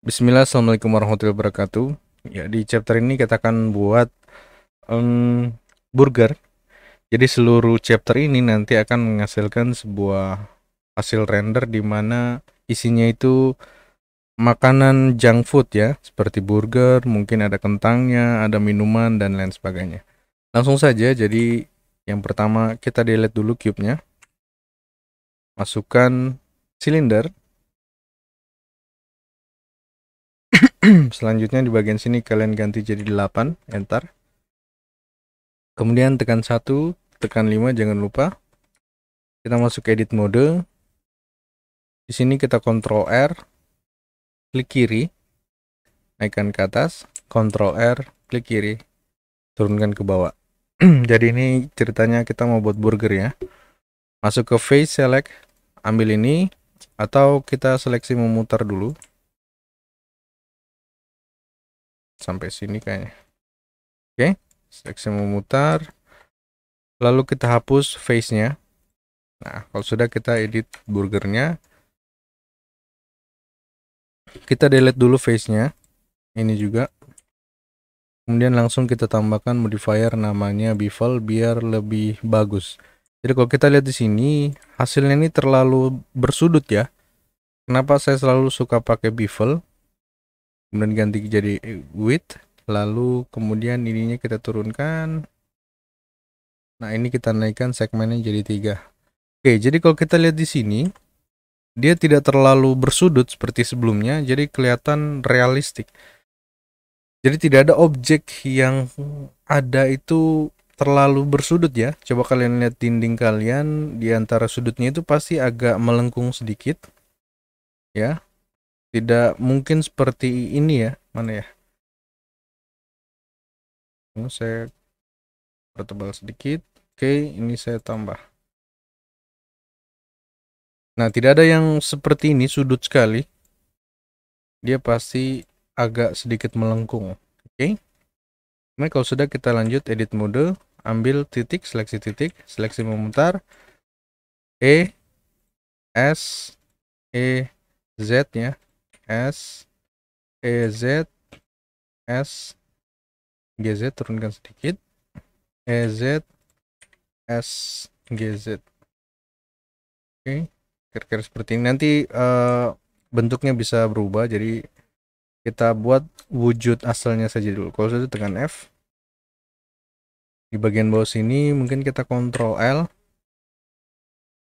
Bismillah, Assalamualaikum warahmatullahi wabarakatuh. Ya, di chapter ini kita akan buat burger. Jadi seluruh chapter ini nanti akan menghasilkan sebuah hasil render di mana isinya itu makanan junk food ya, seperti burger, mungkin ada kentangnya, ada minuman dan lain sebagainya. Langsung saja, jadi yang pertama kita delete dulu cube-nya. Masukkan silinder. Selanjutnya di bagian sini kalian ganti jadi 8, enter. Kemudian tekan 1, tekan 5, jangan lupa. Kita masuk ke edit mode. Di sini kita Ctrl R, klik kiri, naikkan ke atas, Ctrl R, klik kiri, turunkan ke bawah. Jadi ini ceritanya kita mau buat burger ya. Masuk ke face select, ambil ini, atau kita seleksi memutar dulu. Sampai sini kayaknya. Oke, seleksi memutar. Lalu kita hapus face-nya. Nah, kalau sudah kita edit burgernya. Kita delete dulu face-nya. Ini juga. Kemudian langsung kita tambahkan modifier namanya bevel biar lebih bagus. Jadi kalau kita lihat di sini, hasilnya ini terlalu bersudut ya. Kenapa saya selalu suka pakai bevel? Kemudian ganti jadi width, lalu kemudian ininya kita turunkan. Nah, ini kita naikkan segmennya jadi 3. Oke, jadi kalau kita lihat di sini, dia tidak terlalu bersudut seperti sebelumnya, jadi kelihatan realistik. Jadi tidak ada objek yang ada itu terlalu bersudut ya. Coba kalian lihat dinding kalian, di antara sudutnya itu pasti agak melengkung sedikit. Ya. Tidak mungkin seperti ini ya. Mana ya? Ini saya pertebal sedikit. Oke, ini saya tambah. Nah, tidak ada yang seperti ini sudut sekali. Dia pasti agak sedikit melengkung. Oke. Nah, kalau sudah kita lanjut edit mode, ambil titik, seleksi memutar, E, S, E, Z ya, S, E, Z, S, G, Z, turunkan sedikit, E, Z, S, G, Z. Oke, kira-kira seperti ini. Nanti bentuknya bisa berubah, jadi kita buat wujud asalnya saja dulu. Kalau sudah tekan F, di bagian bawah sini mungkin kita Ctrl L,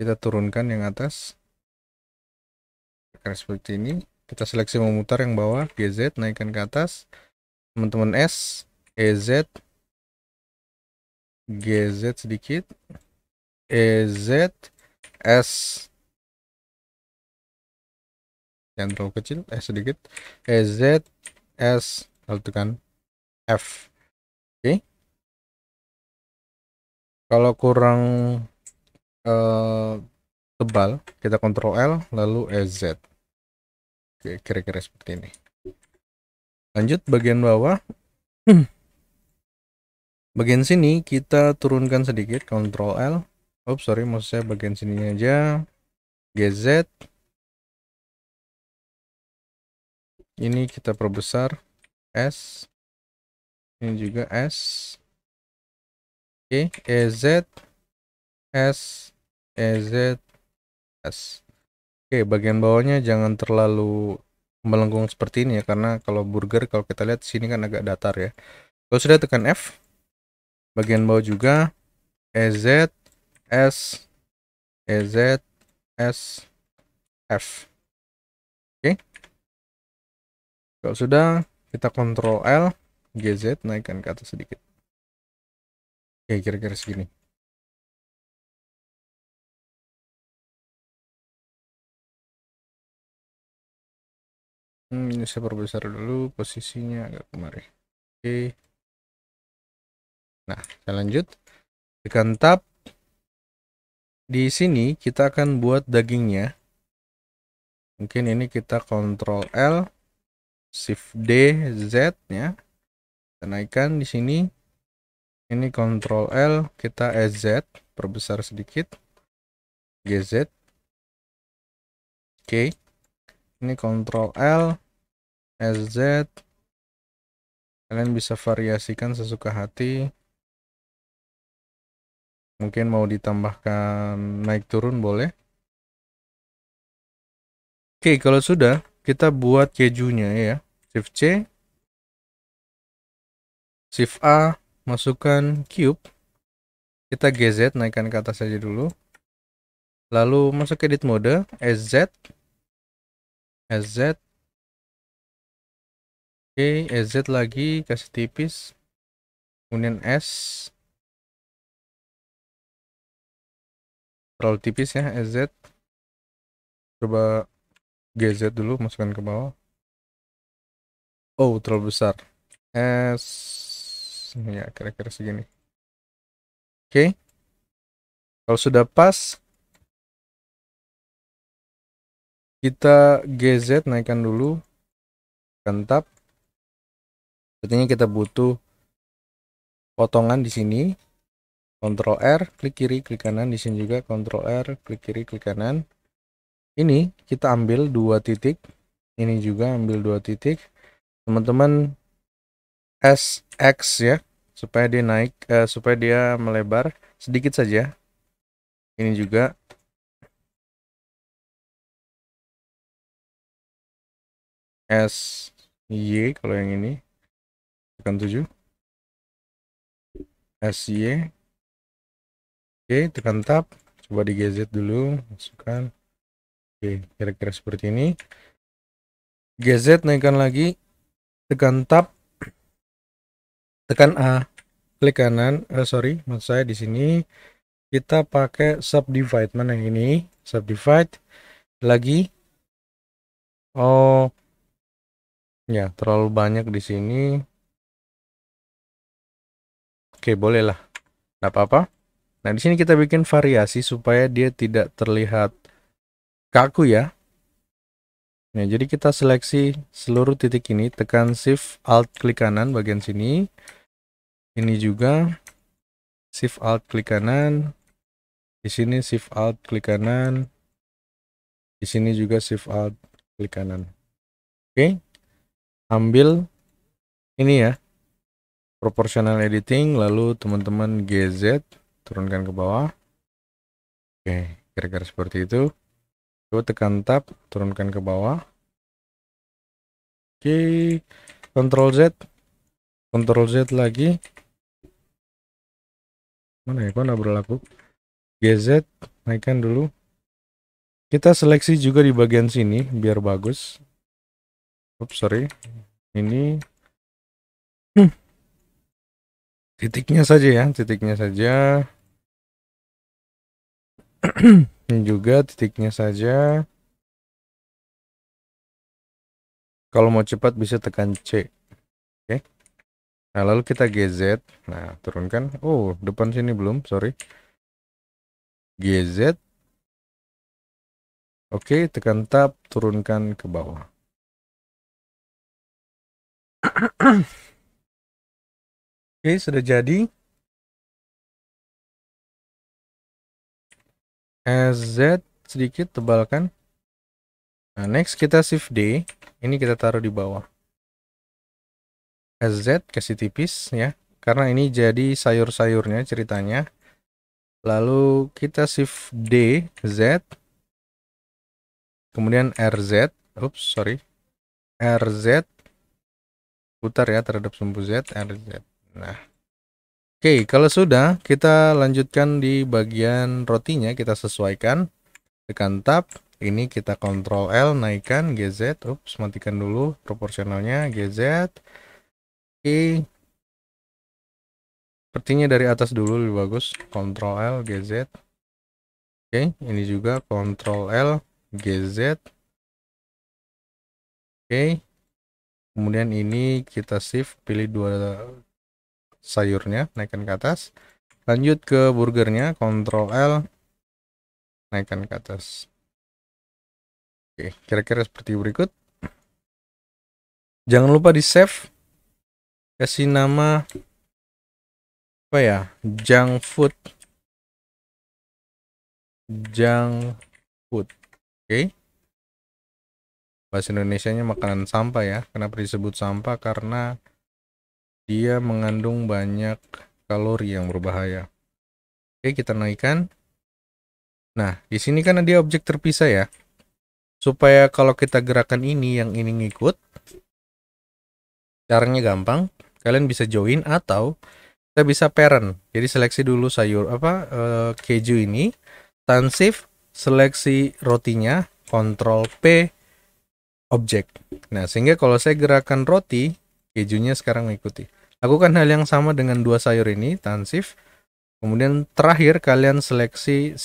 kita turunkan yang atas, kira-kira seperti ini. Kita seleksi memutar yang bawah, GZ, naikkan ke atas, teman-teman S, EZ, GZ sedikit, EZ, S, yang terlalu kecil, sedikit, EZ, S, lalu tekan F. Oke. Kalau kurang tebal, kita Ctrl L, lalu EZ. Oke, kira-kira seperti ini. Lanjut bagian bawah. Bagian sini kita turunkan sedikit, Ctrl L. Oops, sorry, maksud saya bagian sininya aja. GZ. Ini kita perbesar. S. Ini juga S. Oke, EZ, S, EZ, S. Oke, bagian bawahnya jangan terlalu melengkung seperti ini ya, karena kalau burger kalau kita lihat sini kan agak datar ya. Kalau sudah tekan F, bagian bawah juga EZ, S, EZ, S, F. Oke. Kalau sudah kita Ctrl L, GZ, naikkan ke atas sedikit. Oke, kira-kira segini. Ini saya perbesar dulu posisinya agak kemari. Oke. Nah, saya lanjut. Tekan tab. Di sini kita akan buat dagingnya. Mungkin ini kita Ctrl L, Shift D, Z ya. Kita naikkan di sini. Ini Ctrl L, kita EZ, perbesar sedikit. GZ. Oke. Ini Ctrl L, SZ. Kalian bisa variasikan sesuka hati. Mungkin mau ditambahkan naik turun boleh. Oke, kalau sudah, kita buat kejunya ya. Shift C, Shift A, masukkan cube. Kita GZ, naikkan ke atas saja dulu. Lalu masuk edit mode, SZ. SZ. Oke, SZ lagi, kasih tipis. Kemudian S. Terlalu tipis ya, SZ. Coba GZ dulu, masukkan ke bawah. Oh, terlalu besar. S. Ya, kira-kira segini. Oke. Kalau sudah pas, kita GZ, naikkan dulu. Tekan tab. Sepertinya kita butuh potongan di sini. Ctrl R, klik kiri, klik kanan. Di sini juga Ctrl R, klik kiri, klik kanan. Ini kita ambil 2 titik. Ini juga ambil 2 titik. Teman-teman SX ya, supaya dia naik, supaya dia melebar sedikit saja. Ini juga SY kalau yang ini. Tekan 7. SY. Oke, tekan tab. Coba di GZ dulu, masukkan. Oke, kira-kira seperti ini. GZ, naikkan lagi. Tekan tab. Tekan A. Klik kanan. Sorry, maksud saya di sini kita pakai subdivide. Mana yang ini? Subdivide. Lagi. Oh, ya, terlalu banyak di sini. Oke, bolehlah. Nggak apa-apa. Nah, di sini kita bikin variasi supaya dia tidak terlihat kaku ya. Nah, jadi kita seleksi seluruh titik ini, tekan Shift Alt klik kanan bagian sini. Ini juga Shift Alt klik kanan. Di sini Shift Alt klik kanan. Di sini juga Shift Alt klik kanan. Oke. Ambil ini ya. Proportional editing, lalu teman-teman GZ turunkan ke bawah. Oke, kira-kira seperti itu. Coba tekan tab, turunkan ke bawah. Oke, Ctrl Z, Ctrl Z lagi. Mana ya, kok nggak berlaku? GZ, naikkan dulu. Kita seleksi juga di bagian sini, biar bagus. Oops, sorry. Ini titiknya saja ya, titiknya saja. Ini juga titiknya saja. Kalau mau cepat bisa tekan C. Oke. Nah, lalu kita GZ. Nah, turunkan. Oh, depan sini belum, sorry. GZ. Oke, tekan tab, turunkan ke bawah. Oke, sudah jadi. SZ sedikit tebalkan. Nah, next kita Shift D. Ini kita taruh di bawah. SZ kasih tipis ya. Karena ini jadi sayur-sayurnya ceritanya. Lalu kita Shift D, Z. Kemudian RZ. Oops, sorry. RZ. Putar ya terhadap sumbu Z. RZ. Nah. Oke, kalau sudah, kita lanjutkan di bagian rotinya. Kita sesuaikan. Tekan tab. Ini kita Ctrl L, naikkan GZ. Ups, matikan dulu proporsionalnya. GZ. Oke. Sepertinya dari atas dulu lebih bagus. Ctrl L, GZ. Oke, ini juga Ctrl L, GZ. Oke. Kemudian ini kita shift, pilih 2 sayurnya, naikkan ke atas. Lanjut ke burgernya, Ctrl L, naikkan ke atas. Oke, kira-kira seperti berikut. Jangan lupa di save. Kasih nama apa ya? Junk food. Junk food. Oke. Bahasa Indonesianya makanan sampah ya. Kenapa disebut sampah? Karena dia mengandung banyak kalori yang berbahaya. Oke, kita naikkan. Nah, di sini kan dia objek terpisah ya. Supaya kalau kita gerakan ini, yang ini ngikut, caranya gampang. Kalian bisa join atau kita bisa parent. Jadi seleksi dulu keju ini, tahan shift, seleksi rotinya, Ctrl P, objek. Nah, sehingga kalau saya gerakan roti, kejunya sekarang mengikuti. Lakukan hal yang sama dengan dua sayur ini, tahan shift. Kemudian terakhir kalian seleksi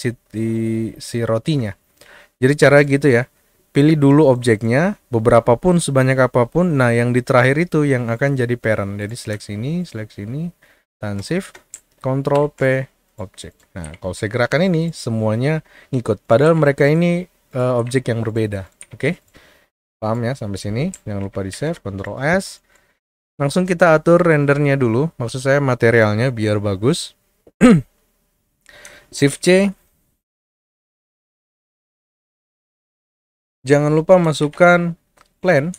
si rotinya. Jadi cara gitu ya. Pilih dulu objeknya, beberapa pun, sebanyak apapun. Nah, yang di terakhir itu yang akan jadi parent. Jadi seleksi ini, tahan shift, Ctrl P, objek. Nah, kalau saya gerakan ini, semuanya ngikut. Padahal mereka ini objek yang berbeda. Oke? Paham ya sampai sini? Jangan lupa di save, Ctrl S. Langsung kita atur rendernya dulu. Maksud saya materialnya biar bagus. Shift C. Jangan lupa masukkan plan.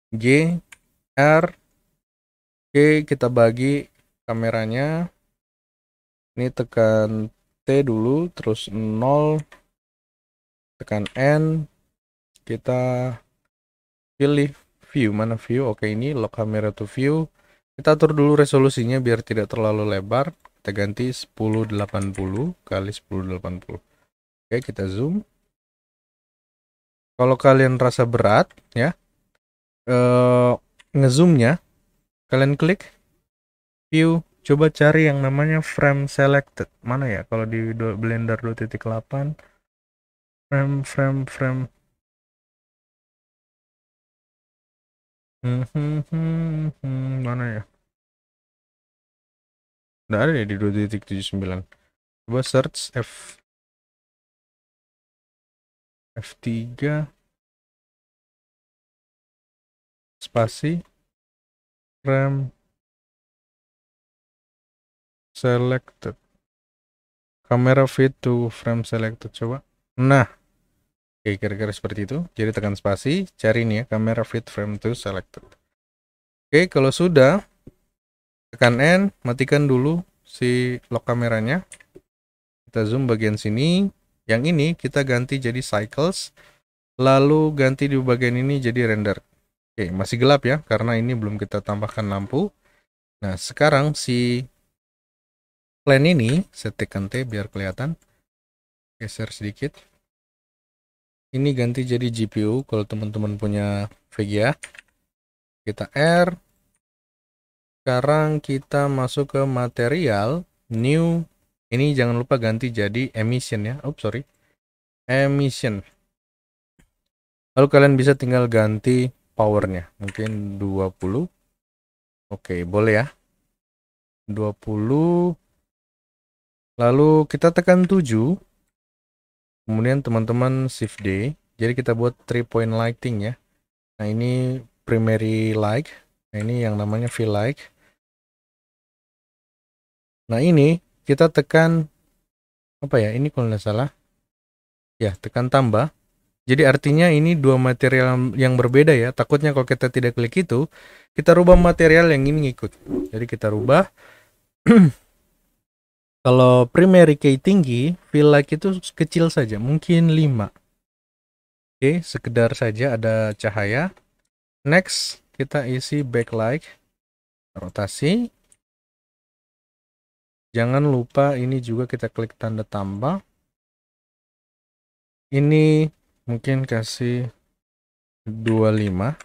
G, R. Oke, kita bagi kameranya. Ini tekan T dulu, terus 0. Tekan N. Kita pilih view. Mana view? Oke, ini lock camera to view. Kita atur dulu resolusinya biar tidak terlalu lebar. Kita ganti 1080 kali 1080. Oke, kita zoom. Kalau kalian rasa berat ya, ngezoomnya, kalian klik view, coba cari yang namanya frame selected. Mana ya kalau di Blender 2.8? Frame. Mana ya? Nggak ada ya di 2.79. Coba search F3 spasi frame selected. Camera fit to frame selected. Coba. Nah, oke, kira-kira seperti itu. Jadi tekan spasi, cari nih ya, camera fit frame to selected. Oke, kalau sudah, tekan N, matikan dulu si lock kameranya. Kita zoom bagian sini. Yang ini kita ganti jadi cycles. Lalu ganti di bagian ini jadi render. Oke, masih gelap ya, karena ini belum kita tambahkan lampu. Nah, sekarang si plan ini, saya tekan T biar kelihatan. Geser sedikit. Ini ganti jadi GPU kalau teman-teman punya VGA. Kita R. Sekarang kita masuk ke material, new. Ini jangan lupa ganti jadi emission ya. Sorry. Emission. Lalu kalian bisa tinggal ganti powernya. Mungkin 20. Oke, boleh ya. 20. Lalu kita tekan 7. Kemudian teman-teman shift D. Jadi kita buat 3 point lighting ya. Nah, ini primary light. Nah, ini yang namanya fill light. Nah, ini kita tekan apa ya? Ini kalau nggak salah. Ya, tekan tambah. Jadi artinya ini dua material yang berbeda ya. Takutnya kalau kita tidak klik itu, kita rubah material yang ini ngikut. Jadi kita rubah. Kalau primary key tinggi, fill light itu kecil saja, mungkin 5. Oke, sekedar saja ada cahaya. Next, kita isi backlight. Rotasi. Jangan lupa ini juga kita klik tanda tambah. Ini mungkin kasih 25.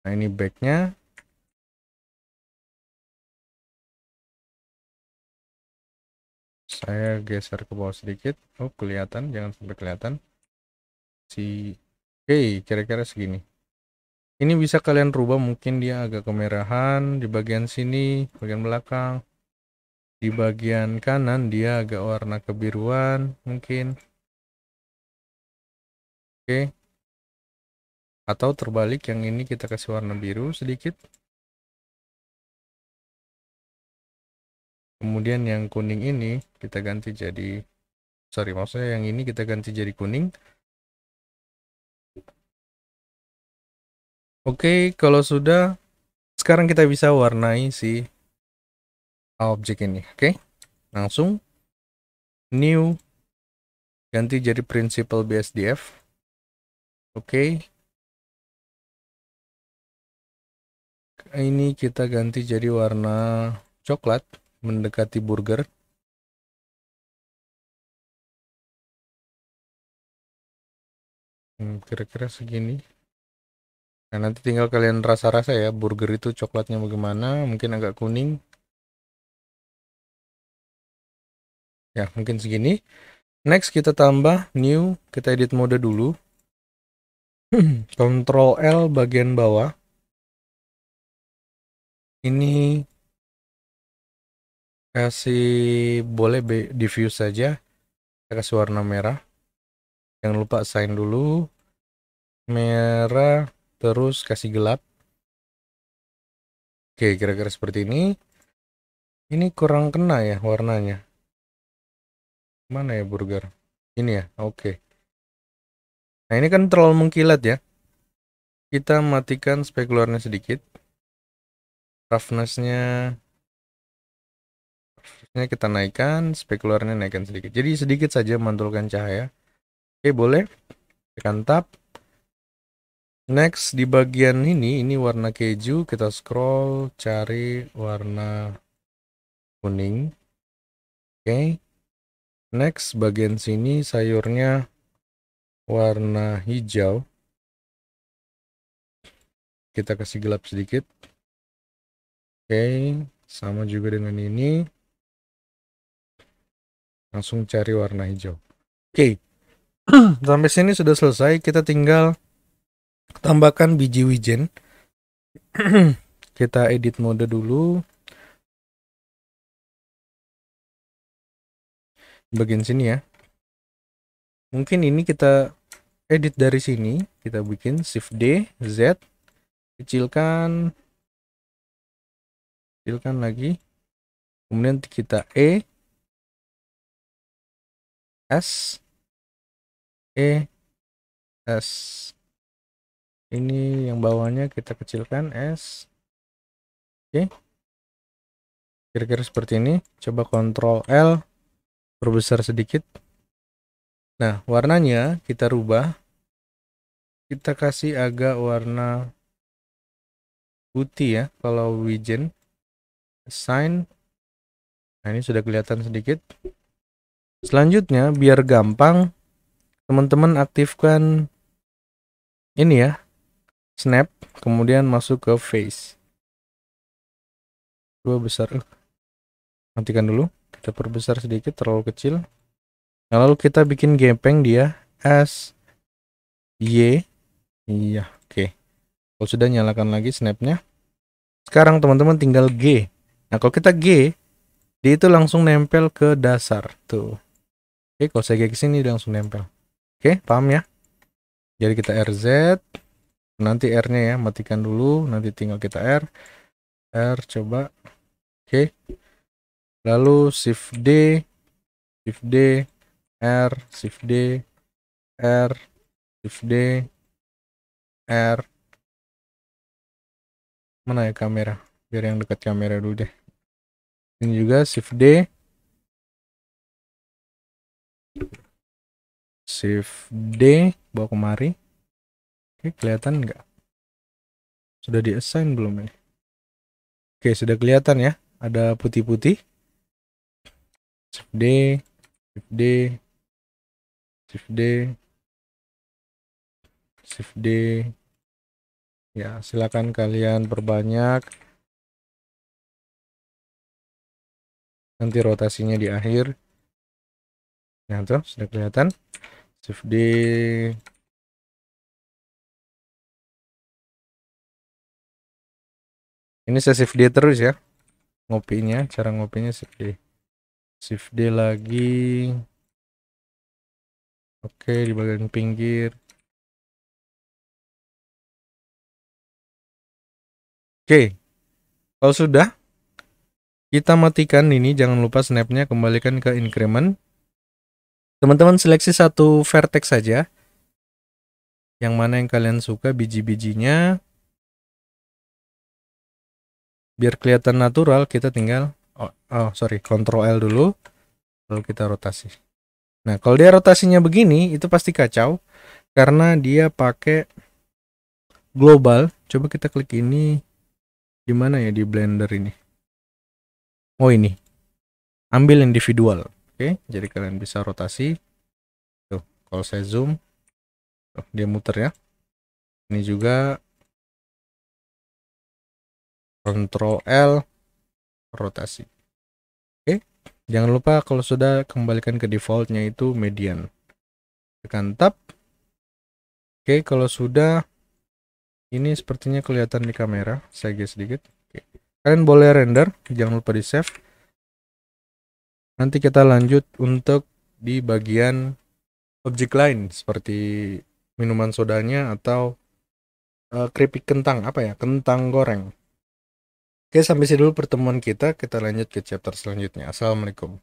Nah, ini backnya. Saya geser ke bawah sedikit. Oh, kelihatan. Jangan sampai kelihatan. Oke, kira-kira segini. Ini bisa kalian rubah. Mungkin dia agak kemerahan. Di bagian sini, bagian belakang. Di bagian kanan, dia agak warna kebiruan. Mungkin. Oke. Atau terbalik, yang ini kita kasih warna biru sedikit. Kemudian yang kuning ini kita ganti jadi, sorry, maksudnya yang ini kita ganti jadi kuning. Oke, kalau sudah, sekarang kita bisa warnai si objek ini. Oke, langsung new, ganti jadi principal BSDF. Oke, ini kita ganti jadi warna coklat, mendekati burger. Kira-kira segini. Nah, nanti tinggal kalian rasa-rasa ya, burger itu coklatnya bagaimana, mungkin agak kuning. Ya, mungkin segini. Next kita tambah new, kita edit mode dulu. Ctrl L bagian bawah. Ini kasih boleh diffuse saja. Kita kasih warna merah. Jangan lupa assign dulu. Merah, terus kasih gelap. Oke, kira-kira seperti ini. Ini kurang kena ya warnanya. Mana ya burger? Ini ya, oke. Nah, ini kan terlalu mengkilat ya. Kita matikan specularnya sedikit. Roughness-nya kita naikkan, specularnya naikkan sedikit. Jadi sedikit saja mantulkan cahaya. Oke, boleh. Tekan tab. Next di bagian ini warna keju, kita scroll cari warna kuning. Oke. Next bagian sini sayurnya warna hijau. Kita kasih gelap sedikit. Oke, sama juga dengan ini. Langsung cari warna hijau. Oke. Sampai sini sudah selesai, kita tinggal tambahkan biji wijen. Kita edit mode dulu. Bagian sini ya. Mungkin ini kita edit dari sini. Kita bikin Shift D, Z. Kecilkan lagi. Kemudian kita S, S. Ini yang bawahnya kita kecilkan S. Oke. Kira-kira seperti ini. Coba Ctrl L, perbesar sedikit. Nah, warnanya kita rubah. Kita kasih agak warna putih ya, kalau wijen. Assign. Nah, ini sudah kelihatan sedikit. Selanjutnya, biar gampang, teman-teman aktifkan ini ya, snap, kemudian masuk ke face. Dua besar. Matikan dulu. Kita perbesar sedikit, terlalu kecil. Nah, lalu kita bikin gepeng dia. S, Y. Iya, oke. Kalau sudah, nyalakan lagi snapnya. Sekarang teman-teman tinggal G. Nah, kalau kita G, dia itu langsung nempel ke dasar. Tuh. Oke, kalau saya G ke sini, dia langsung nempel. Oke, paham ya? Jadi kita RZ. Nanti R-nya ya, matikan dulu. Nanti tinggal kita R. R, coba. Oke. Lalu Shift D. Shift D. R. Shift D. R. Shift D. R. Mana ya kamera? Biar yang dekat kamera dulu deh. Ini juga Shift D. Shift D. Bawa kemari. Oke, kelihatan nggak? Sudah di-assign belum ini? Oke, sudah kelihatan ya. Ada putih-putih. Shift D. Shift D. Shift D. Shift D. Ya, silakan kalian perbanyak. Nanti rotasinya di akhir. Nah, tuh sudah kelihatan. Shift D. Ini saya shift D terus ya. Ngopinya, cara ngopinya shift D. Shift D lagi. Oke, di bagian pinggir. Oke. Kalau sudah, kita matikan ini. Jangan lupa snapnya, kembalikan ke increment. Teman-teman seleksi satu vertex saja. Yang mana yang kalian suka biji-bijinya. biar kelihatan natural kita tinggal Ctrl L dulu, lalu kita rotasi. Nah, kalau dia rotasinya begini, itu pasti kacau karena dia pakai global. Coba kita klik ini di mana ya di Blender ini. Oh, ini. Ambil individual. Oke, jadi kalian bisa rotasi. Tuh, kalau saya zoom, tuh, dia muter ya. Ini juga Ctrl L rotasi. Oke. Jangan lupa kalau sudah kembalikan ke defaultnya itu median. Tekan tab. Oke, kalau sudah ini sepertinya kelihatan di kamera. Saya geser sedikit. Oke. Kalian boleh render, jangan lupa di save. Nanti kita lanjut untuk di bagian objek lain seperti minuman sodanya atau keripik kentang, kentang goreng. Oke, sampai sini dulu pertemuan kita. Kita lanjut ke chapter selanjutnya. Assalamualaikum.